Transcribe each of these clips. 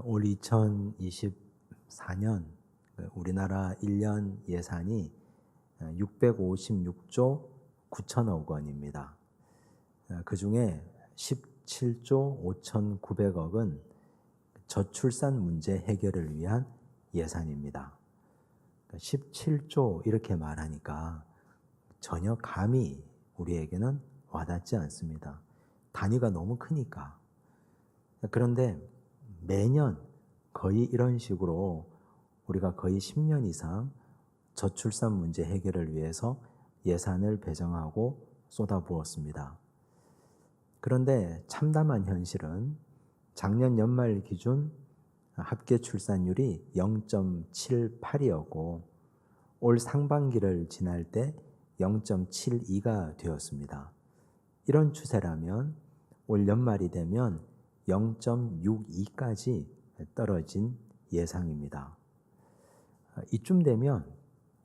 올 2024년 우리나라 1년 예산이 656조 9천억 원입니다. 그중에 17조 5,900억은 저출산 문제 해결을 위한 예산입니다. 17조 이렇게 말하니까 전혀 감이 우리에게는 와닿지 않습니다. 단위가 너무 크니까. 그런데 매년 거의 이런 식으로 우리가 거의 10년 이상 저출산 문제 해결을 위해서 예산을 배정하고 쏟아부었습니다. 그런데 참담한 현실은 작년 연말 기준 합계 출산율이 0.78이었고 올 상반기를 지날 때 0.72가 되었습니다. 이런 추세라면 올 연말이 되면 0.62까지 떨어진 예상입니다. 이쯤 되면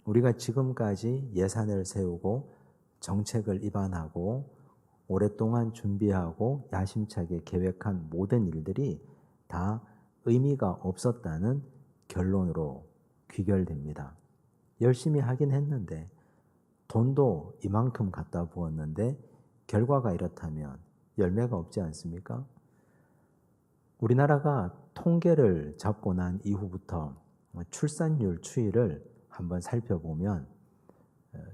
우리가 지금까지 예산을 세우고 정책을 입안하고 오랫동안 준비하고 야심차게 계획한 모든 일들이 다 의미가 없었다는 결론으로 귀결됩니다. 열심히 하긴 했는데 돈도 이만큼 갖다 부었는데 결과가 이렇다면 열매가 없지 않습니까? 우리나라가 통계를 잡고 난 이후부터 출산율 추이를 한번 살펴보면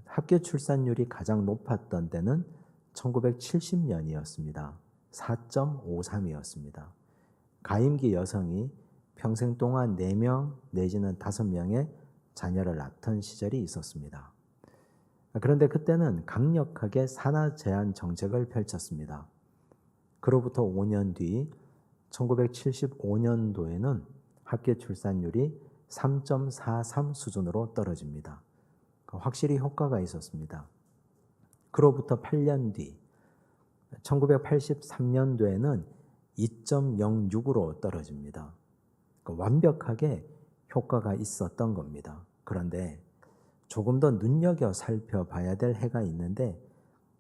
합계 출산율이 가장 높았던 때는 1970년이었습니다. 4.53이었습니다. 가임기 여성이 평생 동안 4명 내지는 5명의 자녀를 낳던 시절이 있었습니다. 그런데 그때는 강력하게 산하 제한 정책을 펼쳤습니다. 그로부터 5년 뒤 1975년도에는 합계 출산율이 3.43 수준으로 떨어집니다. 확실히 효과가 있었습니다. 그로부터 8년 뒤 1983년도에는 2.06으로 떨어집니다. 완벽하게 효과가 있었던 겁니다. 그런데 조금 더 눈여겨 살펴봐야 될 해가 있는데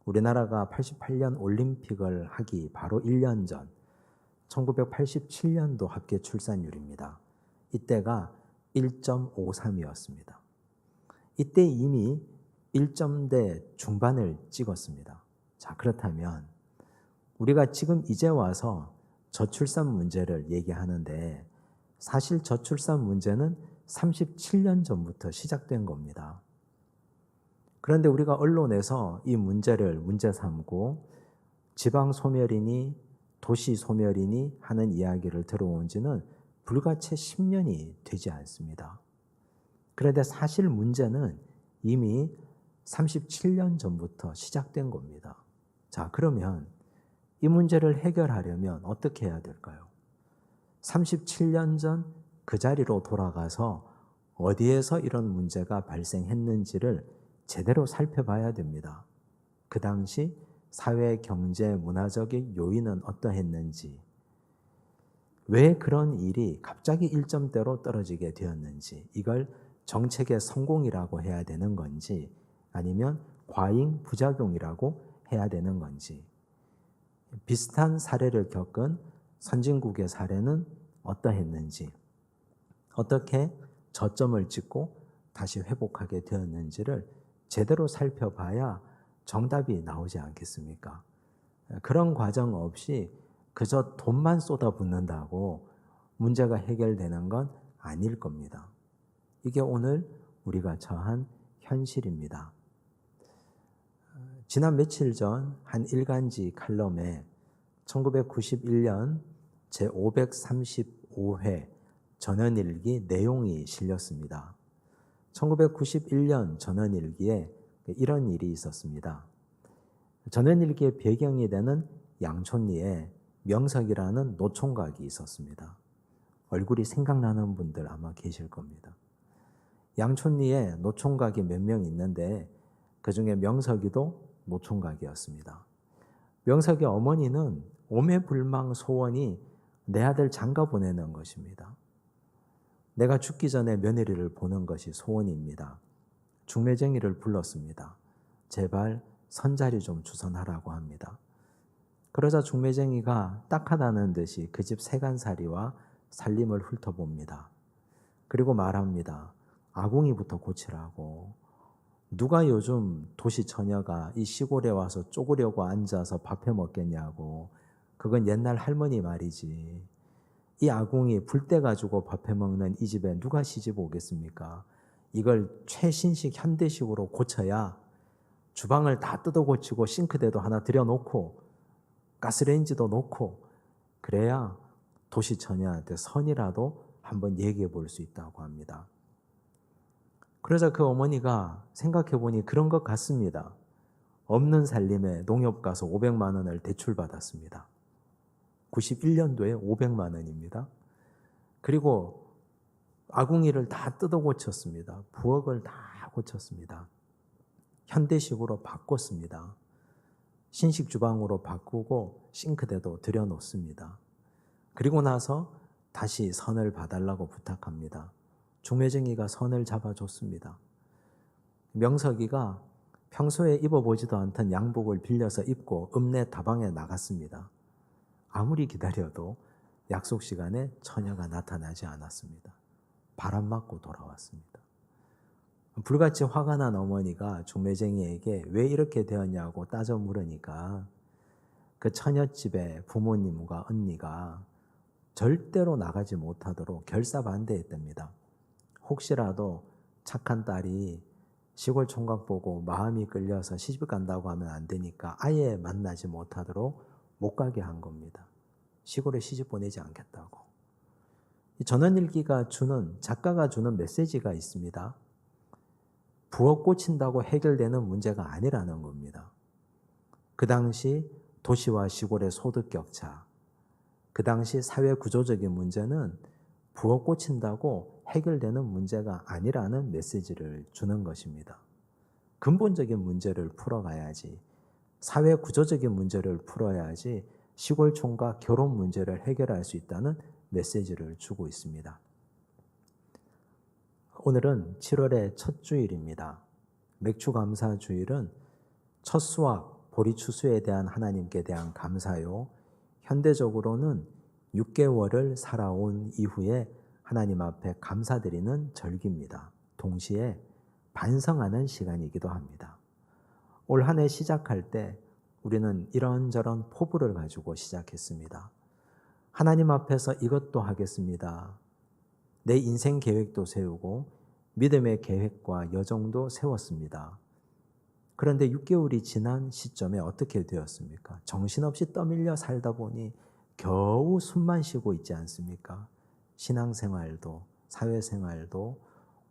우리나라가 88년 올림픽을 하기 바로 1년 전 1987년도 합계 출산율입니다. 이때가 1.53이었습니다. 이때 이미 1점대 중반을 찍었습니다. 자, 그렇다면 우리가 지금 이제 와서 저출산 문제를 얘기하는데 사실 저출산 문제는 37년 전부터 시작된 겁니다. 그런데 우리가 언론에서 이 문제를 문제 삼고 지방 소멸이니 도시 소멸이니 하는 이야기를 들어온 지는 불과 채 10년이 되지 않습니다. 그런데 사실 문제는 이미 37년 전부터 시작된 겁니다. 자, 그러면 이 문제를 해결하려면 어떻게 해야 될까요? 37년 전 그 자리로 돌아가서 어디에서 이런 문제가 발생했는지를 제대로 살펴봐야 됩니다. 그 당시 사회, 경제, 문화적인 요인은 어떠했는지, 왜 그런 일이 갑자기 1점대로 떨어지게 되었는지, 이걸 정책의 성공이라고 해야 되는 건지 아니면 과잉 부작용이라고 해야 되는 건지, 비슷한 사례를 겪은 선진국의 사례는 어떠했는지, 어떻게 저점을 찍고 다시 회복하게 되었는지를 제대로 살펴봐야 정답이 나오지 않겠습니까? 그런 과정 없이 그저 돈만 쏟아붓는다고 문제가 해결되는 건 아닐 겁니다. 이게 오늘 우리가 처한 현실입니다. 지난 며칠 전 한 일간지 칼럼에 1991년 제535회 전원일기 내용이 실렸습니다. 1991년 전원일기에 이런 일이 있었습니다. 전원일기의 배경이 되는 양촌리에 명석이라는 노총각이 있었습니다. 얼굴이 생각나는 분들 아마 계실 겁니다. 양촌리에 노총각이 몇 명 있는데 그중에 명석이도 노총각이었습니다. 명석의 어머니는 오매불망 소원이 내 아들 장가 보내는 것입니다. 내가 죽기 전에 며느리를 보는 것이 소원입니다. 중매쟁이를 불렀습니다. 제발 선자리 좀 주선하라고 합니다. 그러자 중매쟁이가 딱하다는 듯이 그 집 세간살이와 살림을 훑어봅니다. 그리고 말합니다. 아궁이부터 고치라고. 누가 요즘 도시 처녀가 이 시골에 와서 쪼그려고 앉아서 밥해 먹겠냐고. 그건 옛날 할머니 말이지. 이 아궁이 불 때 가지고 밥해 먹는 이 집에 누가 시집 오겠습니까? 이걸 최신식 현대식으로 고쳐야 주방을 다 뜯어 고치고 싱크대도 하나 들여놓고 가스레인지도 놓고 그래야 도시 처녀한테 선이라도 한번 얘기해 볼 수 있다고 합니다. 그러자 그 어머니가 생각해 보니 그런 것 같습니다. 없는 살림에 농협 가서 500만 원을 대출받았습니다. 91년도에 500만 원입니다. 그리고 아궁이를 다 뜯어 고쳤습니다. 부엌을 다 고쳤습니다. 현대식으로 바꿨습니다. 신식 주방으로 바꾸고 싱크대도 들여놓습니다. 그리고 나서 다시 선을 봐달라고 부탁합니다. 중매쟁이가 선을 잡아줬습니다. 명석이가 평소에 입어보지도 않던 양복을 빌려서 입고 읍내 다방에 나갔습니다. 아무리 기다려도 약속 시간에 처녀가 나타나지 않았습니다. 바람 맞고 돌아왔습니다. 불같이 화가 난 어머니가 중매쟁이에게 왜 이렇게 되었냐고 따져 물으니까 그 처녀집의 부모님과 언니가 절대로 나가지 못하도록 결사반대했답니다. 혹시라도 착한 딸이 시골 총각 보고 마음이 끌려서 시집 간다고 하면 안 되니까 아예 만나지 못하도록 못 가게 한 겁니다. 시골에 시집 보내지 않겠다고. 이 전원일기가 주는, 작가가 주는 메시지가 있습니다. 부엌 고친다고 해결되는 문제가 아니라는 겁니다. 그 당시 도시와 시골의 소득 격차, 그 당시 사회 구조적인 문제는 부엌 고친다고 해결되는 문제가 아니라는 메시지를 주는 것입니다. 근본적인 문제를 풀어가야지, 사회 구조적인 문제를 풀어야지 시골 총각 결혼 문제를 해결할 수 있다는 메시지를 주고 있습니다. 오늘은 7월의 첫 주일입니다. 맥추감사 주일은 첫 수확, 보리 추수에 대한 하나님께 대한 감사요. 현대적으로는 6개월을 살아온 이후에 하나님 앞에 감사드리는 절기입니다. 동시에 반성하는 시간이기도 합니다. 올 한 해 시작할 때 우리는 이런저런 포부를 가지고 시작했습니다. 하나님 앞에서 이것도 하겠습니다. 내 인생 계획도 세우고 믿음의 계획과 여정도 세웠습니다. 그런데 6개월이 지난 시점에 어떻게 되었습니까? 정신없이 떠밀려 살다 보니 겨우 숨만 쉬고 있지 않습니까? 신앙생활도 사회생활도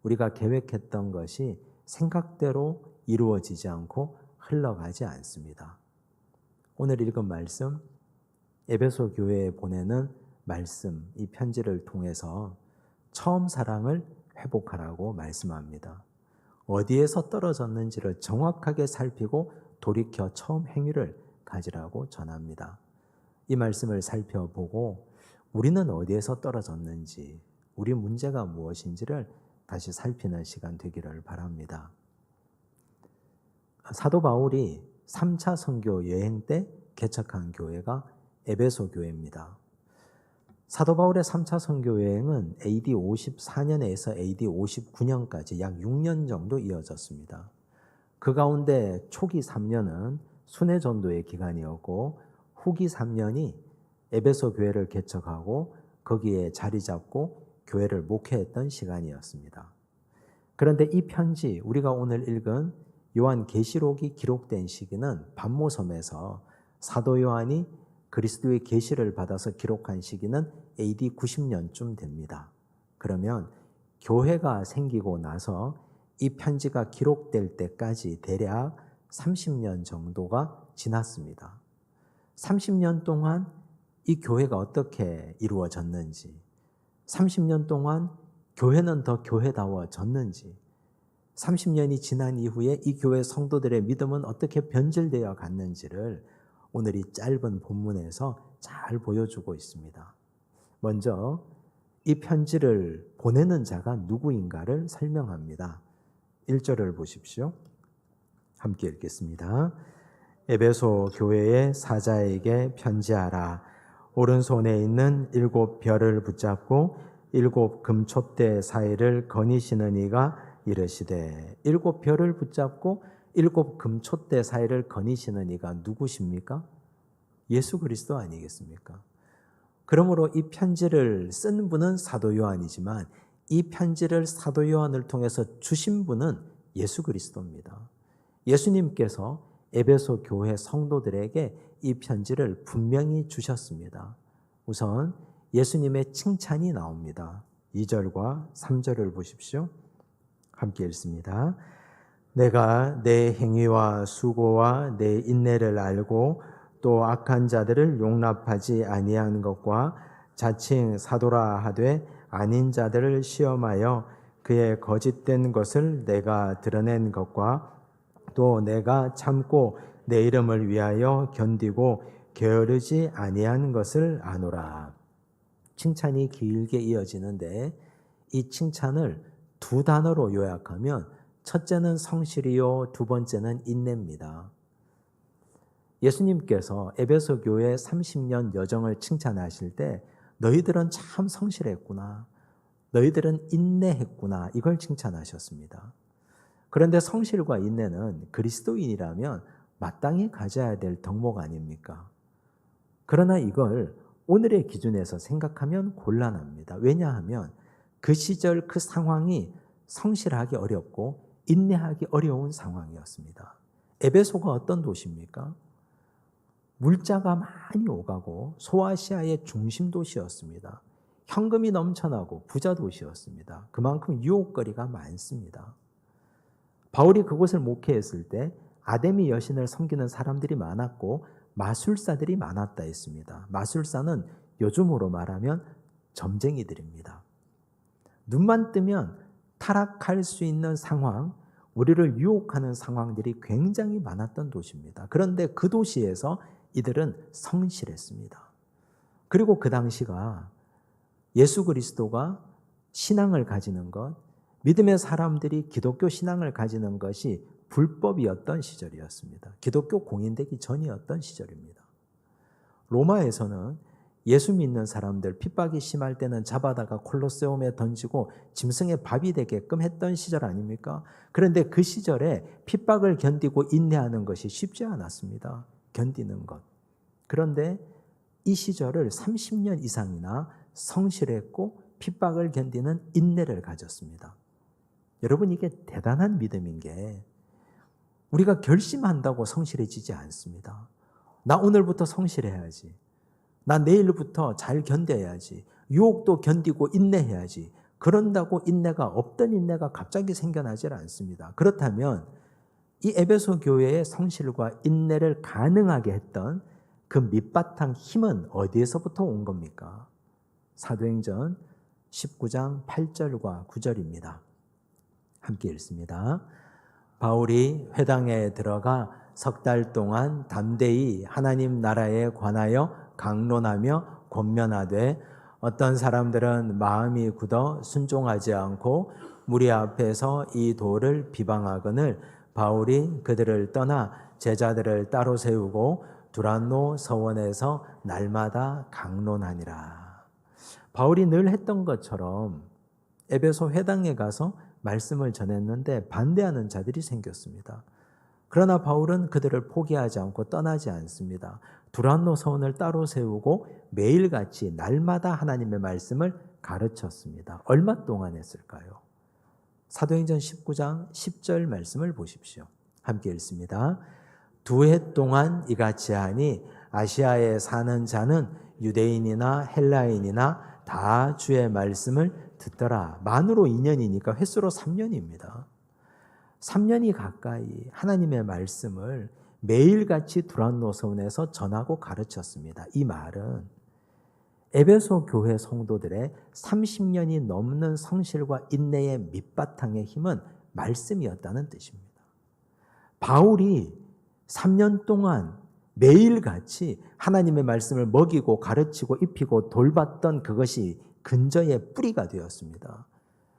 우리가 계획했던 것이 생각대로 이루어지지 않고 흘러가지 않습니다. 오늘 읽은 말씀, 에베소 교회에 보내는 말씀, 이 편지를 통해서 처음 사랑을 회복하라고 말씀합니다. 어디에서 떨어졌는지를 정확하게 살피고 돌이켜 처음 행위를 가지라고 전합니다. 이 말씀을 살펴보고 우리는 어디에서 떨어졌는지, 우리 문제가 무엇인지를 다시 살피는 시간 되기를 바랍니다. 사도 바울이 3차 선교 여행 때 개척한 교회가 에베소 교회입니다. 사도 바울의 3차 선교 여행은 AD 54년에서 AD 59년까지 약 6년 정도 이어졌습니다. 그 가운데 초기 3년은 순회 전도의 기간이었고 후기 3년이 에베소 교회를 개척하고 거기에 자리 잡고 교회를 목회했던 시간이었습니다. 그런데 이 편지, 우리가 오늘 읽은 요한계시록이 기록된 시기는 반모섬에서 사도 요한이 그리스도의 계시를 받아서 기록한 시기는 AD 90년쯤 됩니다. 그러면 교회가 생기고 나서 이 편지가 기록될 때까지 대략 30년 정도가 지났습니다. 30년 동안 이 교회가 어떻게 이루어졌는지, 30년 동안 교회는 더 교회다워졌는지, 30년이 지난 이후에 이 교회 성도들의 믿음은 어떻게 변질되어 갔는지를 오늘 이 짧은 본문에서 잘 보여주고 있습니다. 먼저 이 편지를 보내는 자가 누구인가를 설명합니다. 1절을 보십시오. 함께 읽겠습니다. 에베소 교회의 사자에게 편지하라. 오른손에 있는 7 별을 붙잡고 7 금촛대 사이를 거니시는 이가 이르시되, 7 별을 붙잡고 7 금촛대 사이를 거니시는 이가 누구십니까? 예수 그리스도 아니겠습니까? 그러므로 이 편지를 쓴 분은 사도 요한이지만 이 편지를 사도 요한을 통해서 주신 분은 예수 그리스도입니다. 예수님께서 에베소 교회 성도들에게 이 편지를 분명히 주셨습니다. 우선 예수님의 칭찬이 나옵니다. 2절과 3절을 보십시오. 함께 읽습니다. 내가 내 행위와 수고와 내 인내를 알고 또 악한 자들을 용납하지 아니한 것과 자칭 사도라 하되 아닌 자들을 시험하여 그의 거짓된 것을 내가 드러낸 것과 또 내가 참고 내 이름을 위하여 견디고 게으르지 아니한 것을 아노라. 칭찬이 길게 이어지는데 이 칭찬을 2 단어로 요약하면 첫째는 성실이요, 2번째는 인내입니다. 예수님께서 에베소 교회 30년 여정을 칭찬하실 때 너희들은 참 성실했구나, 너희들은 인내했구나, 이걸 칭찬하셨습니다. 그런데 성실과 인내는 그리스도인이라면 마땅히 가져야 될 덕목 아닙니까? 그러나 이걸 오늘의 기준에서 생각하면 곤란합니다. 왜냐하면 그 시절 그 상황이 성실하기 어렵고 인내하기 어려운 상황이었습니다. 에베소가 어떤 도시입니까? 물자가 많이 오가고 소아시아의 중심 도시였습니다. 현금이 넘쳐나고 부자 도시였습니다. 그만큼 유혹거리가 많습니다. 바울이 그곳을 목회했을 때 아데미 여신을 섬기는 사람들이 많았고 마술사들이 많았다 했습니다. 마술사는 요즘으로 말하면 점쟁이들입니다. 눈만 뜨면 타락할 수 있는 상황, 우리를 유혹하는 상황들이 굉장히 많았던 도시입니다. 그런데 그 도시에서 이들은 성실했습니다. 그리고 그 당시가 예수 그리스도가 신앙을 가지는 것, 믿음의 사람들이 기독교 신앙을 가지는 것이 불법이었던 시절이었습니다. 기독교 공인되기 전이었던 시절입니다. 로마에서는 예수 믿는 사람들 핍박이 심할 때는 잡아다가 콜로세움에 던지고 짐승의 밥이 되게끔 했던 시절 아닙니까? 그런데 그 시절에 핍박을 견디고 인내하는 것이 쉽지 않았습니다. 견디는 것. 그런데 이 시절을 30년 이상이나 성실했고 핍박을 견디는 인내를 가졌습니다. 여러분, 이게 대단한 믿음인 게 우리가 결심한다고 성실해지지 않습니다. 나 오늘부터 성실해야지. 나 내일부터 잘 견뎌야지. 유혹도 견디고 인내해야지. 그런다고 인내가 없던 인내가 갑자기 생겨나지 않습니다. 그렇다면 이 에베소 교회의 성실과 인내를 가능하게 했던 그 밑바탕 힘은 어디에서부터 온 겁니까? 사도행전 19장 8절과 9절입니다. 함께 읽습니다. 바울이 회당에 들어가 3달 동안 담대히 하나님 나라에 관하여 강론하며 권면하되 어떤 사람들은 마음이 굳어 순종하지 않고 무리 앞에서 이 도를 비방하거늘 바울이 그들을 떠나 제자들을 따로 세우고 두란노 서원에서 날마다 강론하니라. 바울이 늘 했던 것처럼 에베소 회당에 가서 말씀을 전했는데 반대하는 자들이 생겼습니다. 그러나 바울은 그들을 포기하지 않고 떠나지 않습니다. 두란노 서원을 따로 세우고 매일같이 날마다 하나님의 말씀을 가르쳤습니다. 얼마 동안 했을까요? 사도행전 19장 10절 말씀을 보십시오. 함께 읽습니다. 2해 동안 이같이 하니 아시아에 사는 자는 유대인이나 헬라인이나 다 주의 말씀을 듣더라. 만으로 2년이니까 횟수로 3년입니다. 3년이 가까이 하나님의 말씀을 매일같이 두란노 서원에서 전하고 가르쳤습니다. 이 말은 에베소 교회 성도들의 30년이 넘는 성실과 인내의 밑바탕의 힘은 말씀이었다는 뜻입니다. 바울이 3년 동안 매일같이 하나님의 말씀을 먹이고 가르치고 입히고 돌봤던 그것이 근저의 뿌리가 되었습니다.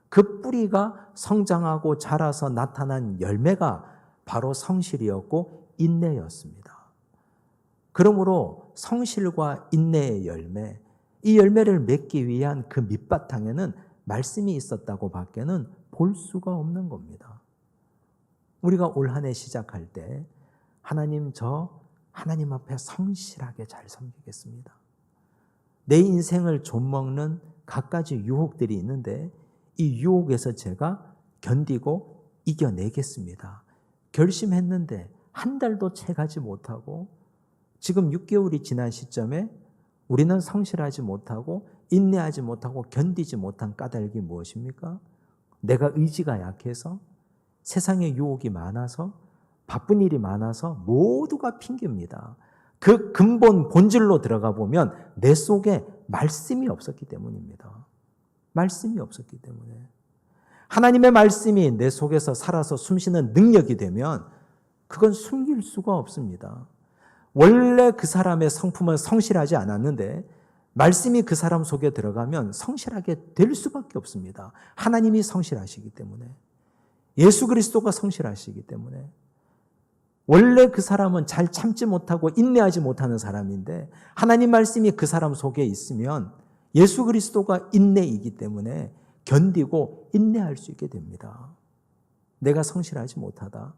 그 뿌리가 성장하고 자라서 나타난 열매가 바로 성실이었고 인내였습니다. 그러므로 성실과 인내의 열매, 이 열매를 맺기 위한 그 밑바탕에는 말씀이 있었다고 밖에는 볼 수가 없는 겁니다. 우리가 올 한 해 시작할 때 하나님, 저 하나님 앞에 성실하게 잘 섬기겠습니다. 내 인생을 좀먹는 갖가지 유혹들이 있는데 이 유혹에서 제가 견디고 이겨내겠습니다. 결심했는데 한 달도 채 가지 못하고 지금 6개월이 지난 시점에 우리는 성실하지 못하고 인내하지 못하고 견디지 못한 까닭이 무엇입니까? 내가 의지가 약해서, 세상에 유혹이 많아서, 바쁜 일이 많아서 모두가 핑계입니다. 그 근본 본질로 들어가 보면 내 속에 말씀이 없었기 때문입니다. 말씀이 없었기 때문에. 하나님의 말씀이 내 속에서 살아서 숨쉬는 능력이 되면 그건 숨길 수가 없습니다. 원래 그 사람의 성품은 성실하지 않았는데 말씀이 그 사람 속에 들어가면 성실하게 될 수밖에 없습니다. 하나님이 성실하시기 때문에. 예수 그리스도가 성실하시기 때문에. 원래 그 사람은 잘 참지 못하고 인내하지 못하는 사람인데 하나님 말씀이 그 사람 속에 있으면 예수 그리스도가 인내이기 때문에 견디고 인내할 수 있게 됩니다. 내가 성실하지 못하다,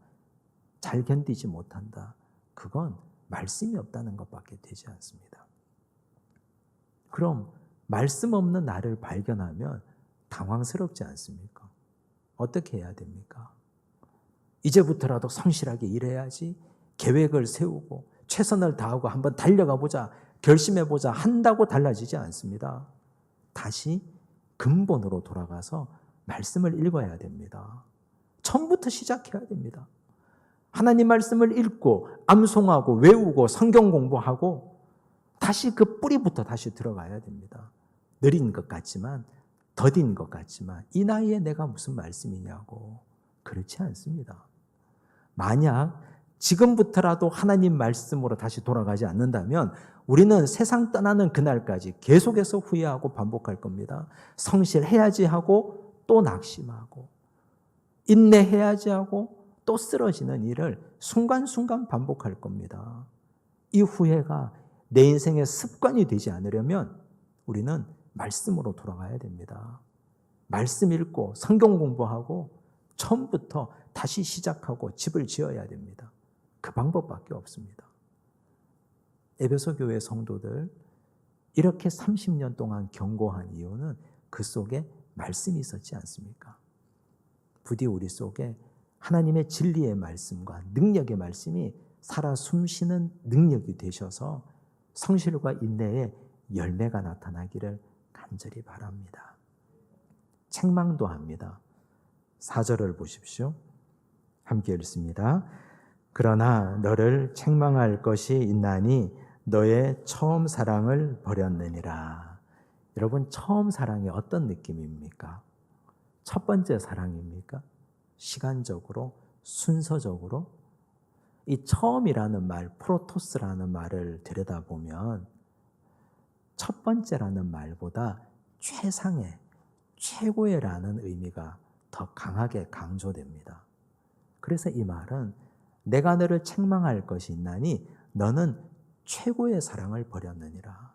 잘 견디지 못한다, 그건 말씀이 없다는 것밖에 되지 않습니다. 그럼 말씀 없는 나를 발견하면 당황스럽지 않습니까? 어떻게 해야 됩니까? 이제부터라도 성실하게 일해야지, 계획을 세우고 최선을 다하고 한번 달려가 보자, 결심해 보자 한다고 달라지지 않습니다. 다시 근본으로 돌아가서 말씀을 읽어야 됩니다. 처음부터 시작해야 됩니다. 하나님 말씀을 읽고 암송하고 외우고 성경 공부하고 다시 그 뿌리부터 다시 들어가야 됩니다. 느린 것 같지만, 더딘 것 같지만 이 나이에 내가 무슨 말씀이냐고. 그렇지 않습니다. 만약 지금부터라도 하나님 말씀으로 다시 돌아가지 않는다면 우리는 세상 떠나는 그날까지 계속해서 후회하고 반복할 겁니다. 성실해야지 하고 또 낙심하고, 인내해야지 하고 또 쓰러지는 일을 순간순간 반복할 겁니다. 이 후회가 내 인생의 습관이 되지 않으려면 우리는 말씀으로 돌아가야 됩니다. 말씀 읽고 성경 공부하고 처음부터 다시 시작하고 집을 지어야 됩니다. 그 방법밖에 없습니다. 에베소 교회 성도들 이렇게 30년 동안 경고한 이유는 그 속에 말씀이 있었지 않습니까? 부디 우리 속에 하나님의 진리의 말씀과 능력의 말씀이 살아 숨쉬는 능력이 되셔서 성실과 인내의 열매가 나타나기를 간절히 바랍니다. 책망도 합니다. 4절을 보십시오. 함께 읽습니다. 그러나 너를 책망할 것이 있나니 너의 처음 사랑을 버렸느니라. 여러분, 처음 사랑이 어떤 느낌입니까? 첫 번째 사랑입니까? 시간적으로, 순서적으로? 이 처음이라는 말, 프로토스라는 말을 들여다보면 첫 번째라는 말보다 최상의, 최고의라는 의미가 더 강하게 강조됩니다. 그래서 이 말은 내가 너를 책망할 것이 있나니 너는 최고의 사랑을 버렸느니라.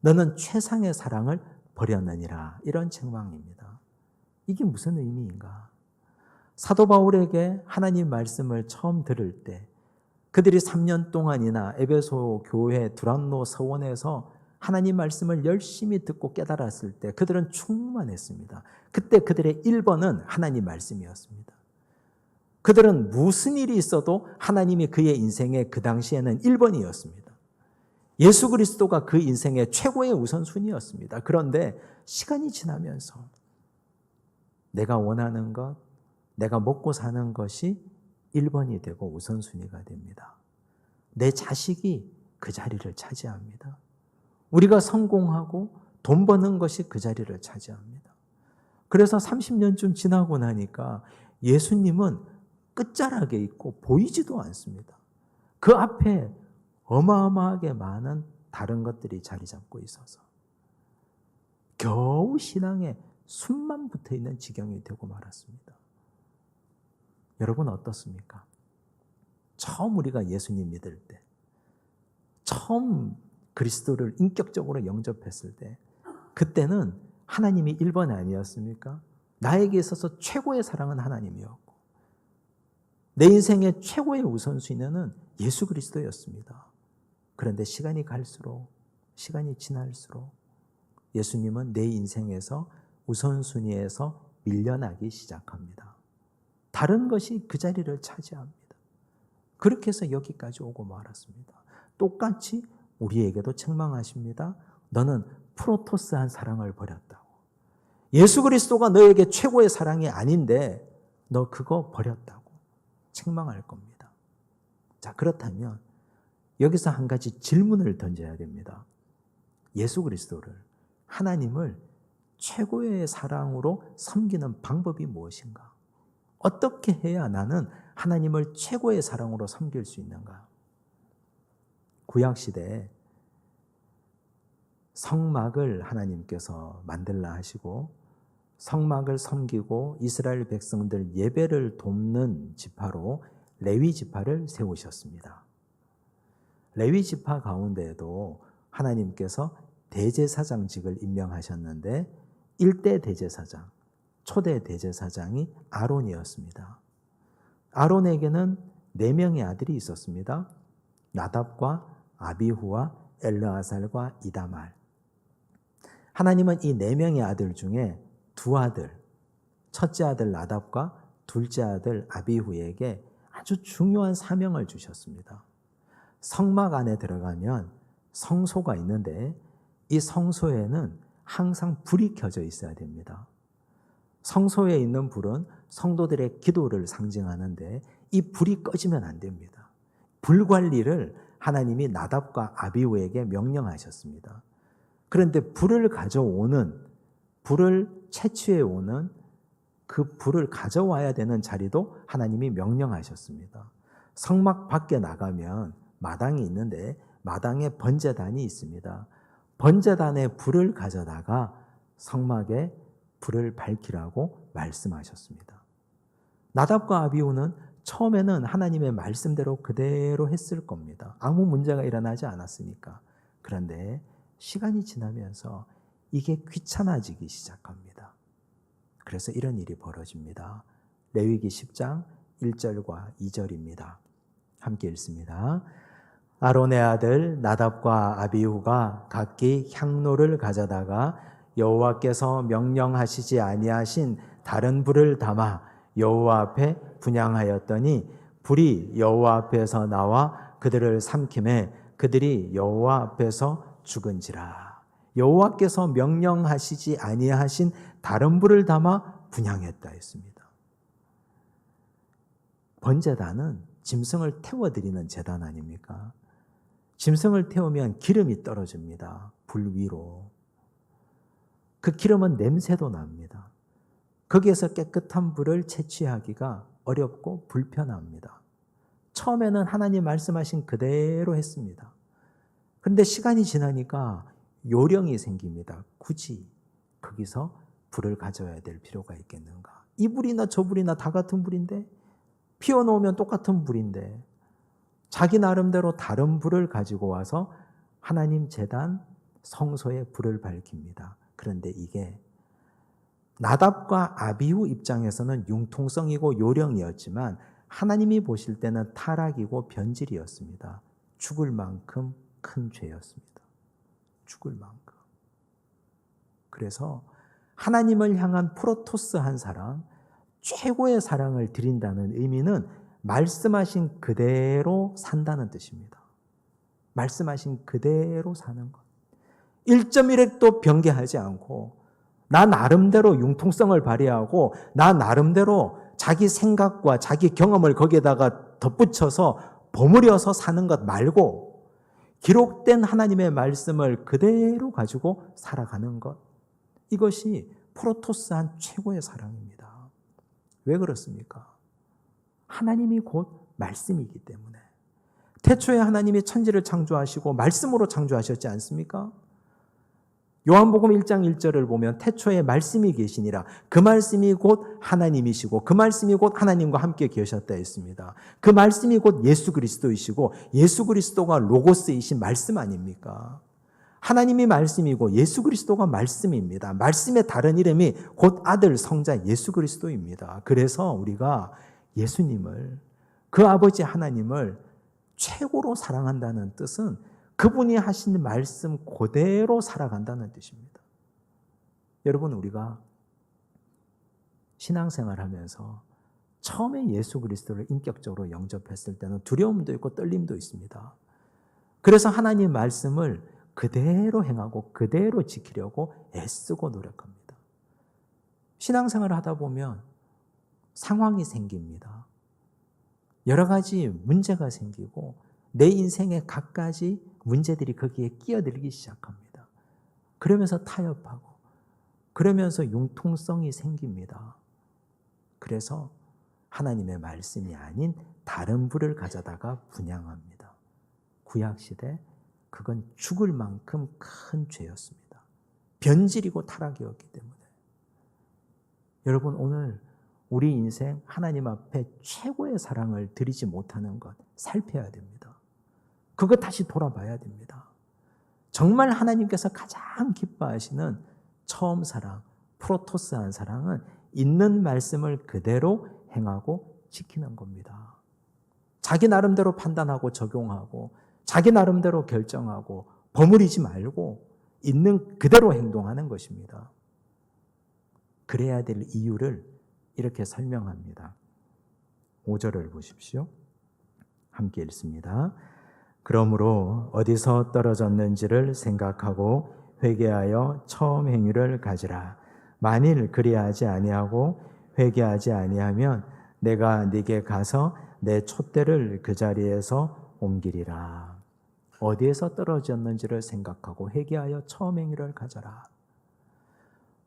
너는 최상의 사랑을 버렸느니라. 이런 책망입니다. 이게 무슨 의미인가? 사도 바울에게 하나님 말씀을 처음 들을 때 그들이 3년 동안이나 에베소 교회 두란노 서원에서 하나님 말씀을 열심히 듣고 깨달았을 때 그들은 충만했습니다. 그때 그들의 1번은 하나님 말씀이었습니다. 그들은 무슨 일이 있어도 하나님이 그의 인생의 그 당시에는 1번이었습니다. 예수 그리스도가 그 인생의 최고의 우선순위였습니다. 그런데 시간이 지나면서 내가 원하는 것, 내가 먹고 사는 것이 1번이 되고 우선순위가 됩니다. 내 자식이 그 자리를 차지합니다. 우리가 성공하고 돈 버는 것이 그 자리를 차지합니다. 그래서 30년쯤 지나고 나니까 예수님은 끝자락에 있고 보이지도 않습니다. 그 앞에 어마어마하게 많은 다른 것들이 자리 잡고 있어서 겨우 신앙에 숨만 붙어 있는 지경이 되고 말았습니다. 여러분 어떻습니까? 처음 우리가 예수님 믿을 때, 처음 그리스도를 인격적으로 영접했을 때 그때는 하나님이 1번 아니었습니까? 나에게 있어서 최고의 사랑은 하나님이었고 내 인생의 최고의 우선순위는 예수 그리스도였습니다. 그런데 시간이 갈수록 시간이 지날수록 예수님은 내 인생에서 우선순위에서 밀려나기 시작합니다. 다른 것이 그 자리를 차지합니다. 그렇게 해서 여기까지 오고 말았습니다. 똑같이 우리에게도 책망하십니다. 너는 프로토스한 사랑을 버렸다고. 예수 그리스도가 너에게 최고의 사랑이 아닌데 너 그거 버렸다고 책망할 겁니다. 자, 그렇다면 여기서 한 가지 질문을 던져야 됩니다. 예수 그리스도를, 하나님을 최고의 사랑으로 섬기는 방법이 무엇인가? 어떻게 해야 나는 하나님을 최고의 사랑으로 섬길 수 있는가? 구약시대에 성막을 하나님께서 만들라 하시고 성막을 섬기고 이스라엘 백성들 예배를 돕는 지파로 레위 지파를 세우셨습니다. 레위 지파 가운데에도 하나님께서 대제사장직을 임명하셨는데 1대 대제사장, 초대 대제사장이 아론이었습니다. 아론에게는 4명의 아들이 있었습니다. 나답과 아비후와 엘르아살과 이다말. 하나님은 이 4명의 아들 중에 2아들, 첫째 아들 나답과 둘째 아들 아비후에게 아주 중요한 사명을 주셨습니다. 성막 안에 들어가면 성소가 있는데 이 성소에는 항상 불이 켜져 있어야 됩니다. 성소에 있는 불은 성도들의 기도를 상징하는데 이 불이 꺼지면 안 됩니다. 불 관리를 하나님이 나답과 아비후에게 명령하셨습니다. 그런데 불을 가져오는, 불을 채취해 오는 그 불을 가져와야 되는 자리도 하나님이 명령하셨습니다. 성막 밖에 나가면 마당이 있는데 마당에 번제단이 있습니다. 번제단에 불을 가져다가 성막에 불을 밝히라고 말씀하셨습니다. 나답과 아비후는 처음에는 하나님의 말씀대로 그대로 했을 겁니다. 아무 문제가 일어나지 않았으니까. 그런데 시간이 지나면서 이게 귀찮아지기 시작합니다. 그래서 이런 일이 벌어집니다. 레위기 10장 1절과 2절입니다. 함께 읽습니다. 아론의 아들 나답과 아비후가 각기 향로를 가져다가 여호와께서 명령하시지 아니하신 다른 불을 담아 여호와 앞에 분향하였더니 불이 여호와 앞에서 나와 그들을 삼키매 그들이 여호와 앞에서 죽은지라. 여호와께서 명령하시지 아니하신 다른 불을 담아 분향했다 했습니다. 번제단은 짐승을 태워드리는 제단 아닙니까? 짐승을 태우면 기름이 떨어집니다. 불 위로. 그 기름은 냄새도 납니다. 거기에서 깨끗한 불을 채취하기가 어렵고 불편합니다. 처음에는 하나님 말씀하신 그대로 했습니다. 그런데 시간이 지나니까 요령이 생깁니다. 굳이 거기서 불을 가져야 될 필요가 있겠는가? 이 불이나 저 불이나 다 같은 불인데 피워놓으면 똑같은 불인데 자기 나름대로 다른 불을 가지고 와서 하나님 제단 성소에 불을 밝힙니다. 그런데 이게 나답과 아비후 입장에서는 융통성이고 요령이었지만 하나님이 보실 때는 타락이고 변질이었습니다. 죽을 만큼 큰 죄였습니다. 죽을 만큼. 그래서 하나님을 향한 프로토스한 사랑, 최고의 사랑을 드린다는 의미는 말씀하신 그대로 산다는 뜻입니다. 말씀하신 그대로 사는 것. 1.1획도 변개하지 않고 나 나름대로 융통성을 발휘하고 나 나름대로 자기 생각과 자기 경험을 거기에다가 덧붙여서 버무려서 사는 것 말고 기록된 하나님의 말씀을 그대로 가지고 살아가는 것. 이것이 프로토스한 최고의 사랑입니다. 왜 그렇습니까? 하나님이 곧 말씀이기 때문에. 태초에 하나님이 천지를 창조하시고 말씀으로 창조하셨지 않습니까? 요한복음 1장 1절을 보면 태초에 말씀이 계시니라. 그 말씀이 곧 하나님이시고 그 말씀이 곧 하나님과 함께 계셨다 했습니다. 그 말씀이 곧 예수 그리스도이시고 예수 그리스도가 로고스이신 말씀 아닙니까? 하나님이 말씀이고 예수 그리스도가 말씀입니다. 말씀의 다른 이름이 곧 아들 성자 예수 그리스도입니다. 그래서 우리가 예수님을, 그 아버지 하나님을 최고로 사랑한다는 뜻은 그분이 하신 말씀 그대로 살아간다는 뜻입니다. 여러분, 우리가 신앙생활하면서 처음에 예수 그리스도를 인격적으로 영접했을 때는 두려움도 있고 떨림도 있습니다. 그래서 하나님 말씀을 그대로 행하고 그대로 지키려고 애쓰고 노력합니다. 신앙생활을 하다 보면 상황이 생깁니다. 여러 가지 문제가 생기고 내 인생의 갖가지 문제들이 거기에 끼어들기 시작합니다. 그러면서 타협하고 그러면서 융통성이 생깁니다. 그래서 하나님의 말씀이 아닌 다른 부를 가져다가 분향합니다. 구약시대 그건 죽을 만큼 큰 죄였습니다. 변질이고 타락이었기 때문에. 여러분, 오늘 우리 인생 하나님 앞에 최고의 사랑을 드리지 못하는 것 살펴야 됩니다. 그거 다시 돌아봐야 됩니다. 정말 하나님께서 가장 기뻐하시는 처음 사랑, 프로토스한 사랑은 있는 말씀을 그대로 행하고 지키는 겁니다. 자기 나름대로 판단하고 적용하고 자기 나름대로 결정하고 버무리지 말고 있는 그대로 행동하는 것입니다. 그래야 될 이유를 이렇게 설명합니다. 5절을 보십시오. 함께 읽습니다. 그러므로 어디서 떨어졌는지를 생각하고 회개하여 처음 행위를 가지라. 만일 그리하지 아니하고 회개하지 아니하면 내가 네게 가서 내 촛대를 그 자리에서 옮기리라. 어디에서 떨어졌는지를 생각하고 회개하여 처음 행위를 가져라.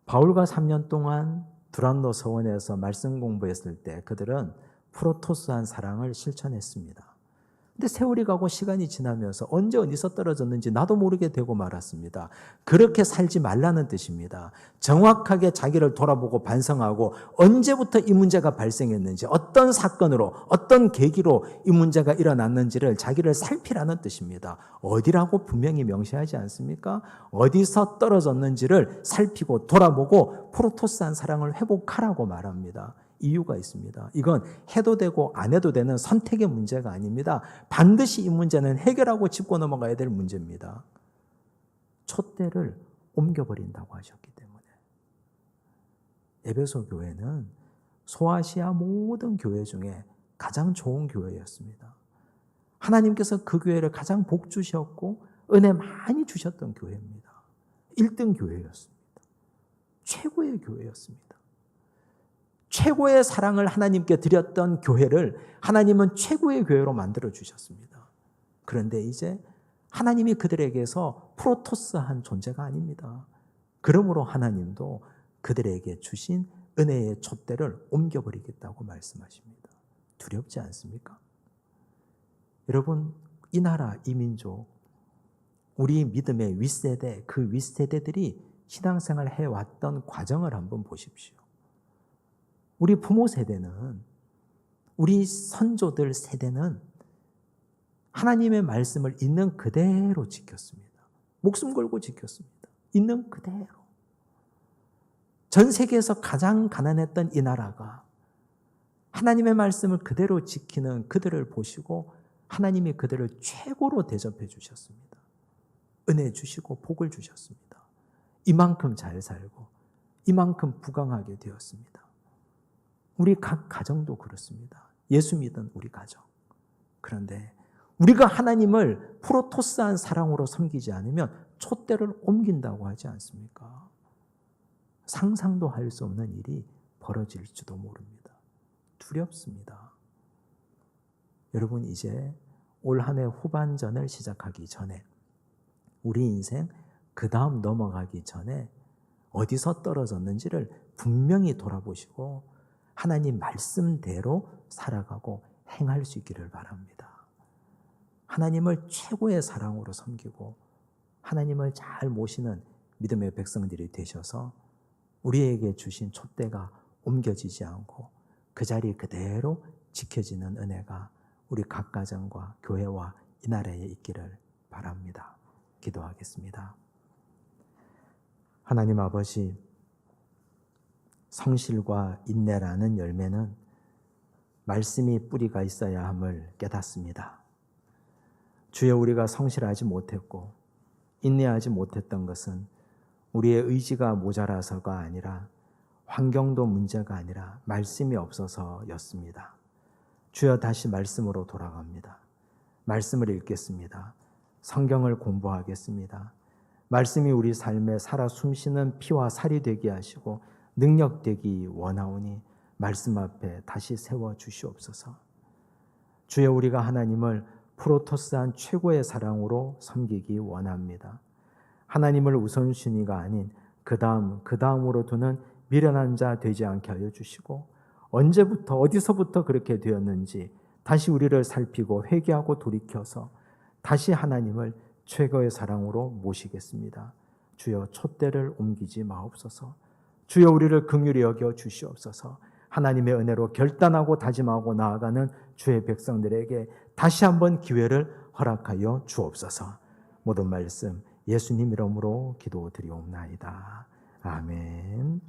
바울과 3년 동안 두란노 서원에서 말씀 공부했을 때 그들은 프로토스한 사랑을 실천했습니다. 근데 세월이 가고 시간이 지나면서 언제 어디서 떨어졌는지 나도 모르게 되고 말았습니다. 그렇게 살지 말라는 뜻입니다. 정확하게 자기를 돌아보고 반성하고 언제부터 이 문제가 발생했는지, 어떤 사건으로, 어떤 계기로 이 문제가 일어났는지를 자기를 살피라는 뜻입니다. 어디라고 분명히 명시하지 않습니까? 어디서 떨어졌는지를 살피고 돌아보고 프로토스한 사랑을 회복하라고 말합니다. 이유가 있습니다. 이건 해도 되고 안 해도 되는 선택의 문제가 아닙니다. 반드시 이 문제는 해결하고 짚고 넘어가야 될 문제입니다. 촛대를 옮겨버린다고 하셨기 때문에. 에베소 교회는 소아시아 모든 교회 중에 가장 좋은 교회였습니다. 하나님께서 그 교회를 가장 복 주셨고 은혜 많이 주셨던 교회입니다. 1등 교회였습니다. 최고의 교회였습니다. 최고의 사랑을 하나님께 드렸던 교회를 하나님은 최고의 교회로 만들어 주셨습니다. 그런데 이제 하나님이 그들에게서 프로토스한 존재가 아닙니다. 그러므로 하나님도 그들에게 주신 은혜의 촛대를 옮겨버리겠다고 말씀하십니다. 두렵지 않습니까? 여러분, 이 나라, 이 민족, 우리 믿음의 윗세대, 그 윗세대들이 신앙생활을 해왔던 과정을 한번 보십시오. 우리 부모 세대는, 우리 선조들 세대는 하나님의 말씀을 있는 그대로 지켰습니다. 목숨 걸고 지켰습니다. 있는 그대로. 전 세계에서 가장 가난했던 이 나라가 하나님의 말씀을 그대로 지키는 그들을 보시고 하나님이 그들을 최고로 대접해 주셨습니다. 은혜 주시고 복을 주셨습니다. 이만큼 잘 살고 이만큼 부강하게 되었습니다. 우리 각 가정도 그렇습니다. 예수 믿은 우리 가정. 그런데 우리가 하나님을 프로토스한 사랑으로 섬기지 않으면 촛대를 옮긴다고 하지 않습니까? 상상도 할 수 없는 일이 벌어질지도 모릅니다. 두렵습니다. 여러분, 이제 올 한 해 후반전을 시작하기 전에 우리 인생 그 다음 넘어가기 전에 어디서 떨어졌는지를 분명히 돌아보시고 하나님 말씀대로 살아가고 행할 수 있기를 바랍니다. 하나님을 최고의 사랑으로 섬기고 하나님을 잘 모시는 믿음의 백성들이 되셔서 우리에게 주신 촛대가 옮겨지지 않고 그 자리 그대로 지켜지는 은혜가 우리 각 가정과 교회와 이 나라에 있기를 바랍니다. 기도하겠습니다. 하나님 아버지, 성실과 인내라는 열매는 말씀이 뿌리가 있어야 함을 깨닫습니다. 주여, 우리가 성실하지 못했고 인내하지 못했던 것은 우리의 의지가 모자라서가 아니라 환경도 문제가 아니라 말씀이 없어서였습니다. 주여, 다시 말씀으로 돌아갑니다. 말씀을 읽겠습니다. 성경을 공부하겠습니다. 말씀이 우리 삶에 살아 숨쉬는 피와 살이 되게 하시고 능력되기 원하오니 말씀 앞에 다시 세워 주시옵소서. 주여, 우리가 하나님을 프로토스한 최고의 사랑으로 섬기기 원합니다. 하나님을 우선순위가 아닌 그 다음으로 두는 미련한 자 되지 않게 하여 주시고, 언제부터 어디서부터 그렇게 되었는지 다시 우리를 살피고 회개하고 돌이켜서 다시 하나님을 최고의 사랑으로 모시겠습니다. 주여, 촛대를 옮기지 마옵소서. 주여, 우리를 긍휼히 여겨 주시옵소서. 하나님의 은혜로 결단하고 다짐하고 나아가는 주의 백성들에게 다시 한번 기회를 허락하여 주옵소서. 모든 말씀 예수님 이름으로 기도드리옵나이다. 아멘.